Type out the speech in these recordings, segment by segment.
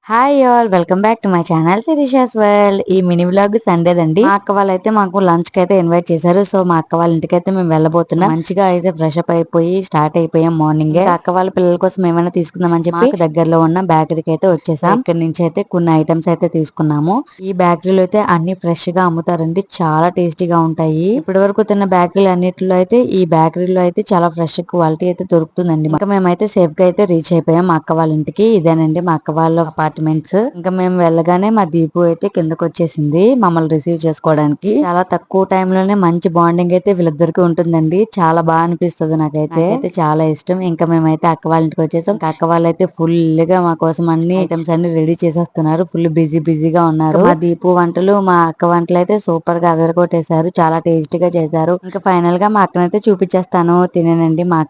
Hi all, welcome back to my channel Sirisha's world. ఈ mini vlog సండేదండి. మా అక్క వాళ్ళైతే మాకు లంచ్ కి అయితే ఇన్వైట్ చేశారు. సో మా అక్క వాళ్ళ ఇంటికి అయితే మేము వెళ్ళబోతున్నాం. మంచిగా అయితే ఫ్రెష్ అప్ అయిపోయి స్టార్ట్ అయిపోయాం మార్నింగ్. అక్క వాళ్ళ పిల్లల కోసం ఏమైనా తీసుకుందామని చెప్పి మాకు దగ్గరలో ఉన్న బేకరీకి అయితే వచ్చేసాం. ఇక్కడ నుంచి అయితే కొన్ని ఐటమ్స్ అయితే తీసుకున్నాము. ఈ బేకరీలో అయితే అన్ని ఫ్రెష్ గా అమ్ముతారండి, చాలా టేస్టీగా ఉంటాయి. ఇప్పటి వరకు తిన్న బేకరీలు అన్నిటిలో అయితే ఈ బేకరీలో అయితే చాలా ఫ్రెష్ క్వాలిటీ అయితే దొరుకుతుందండి. ఇంకా మేమైతే సేఫ్ గా అయితే రీచ్ అయిపోయాం మా అక్క వాళ్ళ ఇంటికి. ఇదేనండి మా అక్క వాళ్ళ అపార్ట్మెంట్స్. ఇంకా మేము వెళ్ళగానే మా దీపు అయితే కిందకు వచ్చేసింది మమ్మల్ని రిసీవ్ చేసుకోవడానికి. చాలా తక్కువ టైం లోనే మంచి బాండింగ్ అయితే వీళ్ళిద్దరికి ఉంటుందండి. చాలా బాగా అనిపిస్తుంది నాకైతే చాలా ఇష్టం. ఇంకా మేమైతే అక్క వాళ్ళ ఇంటికి వచ్చేసాం. అక్క వాళ్ళు అయితే ఫుల్ గా మా కోసం అన్ని ఐటమ్స్ అన్ని రెడీ చేసేస్తున్నారు. ఫుల్ బిజీగా ఉన్నారు. మా దీపు వంటలు మా అక్క వంటలు అయితే సూపర్ గా అదరగొట్టేశారు. చాలా టేస్టీగా చేశారు. ఇంకా ఫైనల్ గా మా అక్కనైతే చూపించేస్తాను తినేనండి. మా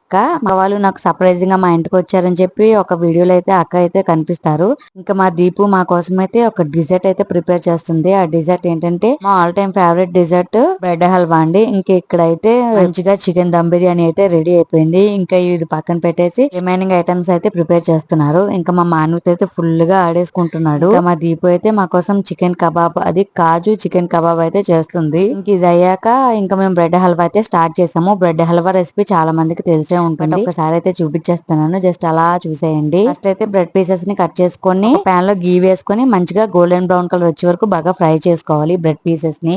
వాళ్ళు నాకు సర్ప్రైజింగ్ గా మా ఇంటికి వచ్చారని చెప్పి ఒక వీడియోలో అయితే అక్క అయితే కనిపిస్తారు. ఇంకా మా దీపు మా కోసం అయితే ఒక డిజర్ట్ అయితే ప్రిపేర్ చేస్తుంది. ఆ డిజర్ట్ ఏంటంటే మా all time favourite dessert bread halwa అండి. ఇంకా ఇక్కడైతే మంచిగా చికెన్ దమ్ బిర్యానీ అయితే రెడీ అయిపోయింది. ఇంకా ఇది పక్కన పెట్టేసి రిమైనింగ్ ఐటమ్స్ అయితే ప్రిపేర్ చేస్తున్నారు. ఇంకా మా మానవత అయితే ఫుల్ గా ఆడేసుకుంటున్నాడు. ఇంకా మా దీపు అయితే మా కోసం చికెన్ కబాబ్, అది కాజు చికెన్ కబాబ్ అయితే చేస్తుంది. ఇంక ఇది అయ్యాక ఇంకా మేము బ్రెడ్ హల్వా అయితే స్టార్ట్ చేసాము. బ్రెడ్ హల్వా రెసిపీ చాలా మందికి తెలిసే ఉంటుంది. ఒకసారి అయితే చూపించేస్తున్నాను, జస్ట్ అలా చూసేయండి. ఫస్ట్ అయితే బ్రెడ్ పీసెస్ ని కట్ చేసుకొని పాన్ లో గీ వేసుకొని మంచిగా గోల్డెన్ బ్రౌన్ కలర్ వచ్చే వరకు బాగా ఫ్రై చేసుకోవాలి బ్రెడ్ పీసెస్ ని.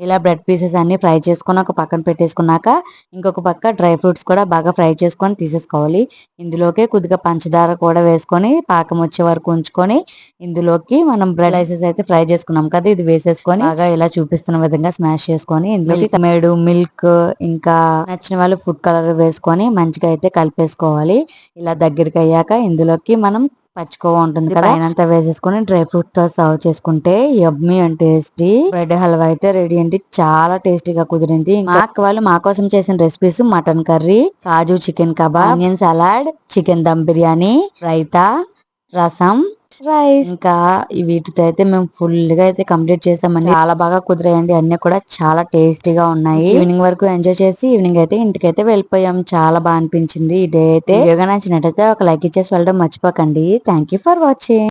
ఇలా బ్రెడ్ పీసెస్ అన్ని ఫ్రై చేసుకొని ఒక పక్కన పెట్టేసుకున్నాక ఇంకొక పక్క డ్రై ఫ్రూట్స్ కూడా బాగా ఫ్రై చేసుకొని తీసేసుకోవాలి. ఇందులోకి కొద్దిగా పంచదార కూడా వేసుకొని పాకం వచ్చే వరకు ఉంచుకొని ఇందులోకి మనం బ్రెడ్ ఐసెస్ అయితే ఫ్రై చేసుకున్నాం కదా, ఇది వేసేసుకొని బాగా ఇలా చూపిస్తున్న విధంగా స్మాష్ చేసుకొని ఇందులోకి మేడు మిల్క్ ఇంకా నచ్చిన వాళ్ళు ఫుడ్ కలర్ వేసుకొని మంచిగా అయితే కలిపేసుకోవాలి. ఇలా దగ్గరికి అయ్యాక ఇందులోకి మనం పచ్చికోవా ఉంటుంది కదా, పైనంతా వేసేసుకొని డ్రై ఫ్రూట్ తో సర్వ్ చేసుకుంటే యమ్మీ అండ్ టేస్టీ బ్రెడ్ హల్వా అయితే రెడీ అండి. చాలా టేస్టీగా కుదిరింది. మా అక్క వాళ్ళు మా కోసం చేసిన recipes mutton curry, kaju chicken kebab, onion salad, chicken dum biryani, raita, rasam, rice. ఇంకా వీటితో అయితే మేము ఫుల్ గా అయితే కంప్లీట్ చేసామండి. చాలా బాగా కుదిరాయండి. అన్ని కూడా చాలా టేస్టీగా ఉన్నాయి. ఈవినింగ్ వరకు ఎంజాయ్ చేసి ఈవినింగ్ అయితే ఇంటికైతే వెళ్ళిపోయాం. చాలా బాగా అనిపించింది ఈ డే అయితే. వీడియో నచ్చినట్టయితే ఒక లైక్ ఇచ్చేసి వెళ్ళడం మర్చిపోకండి. Thank you for watching.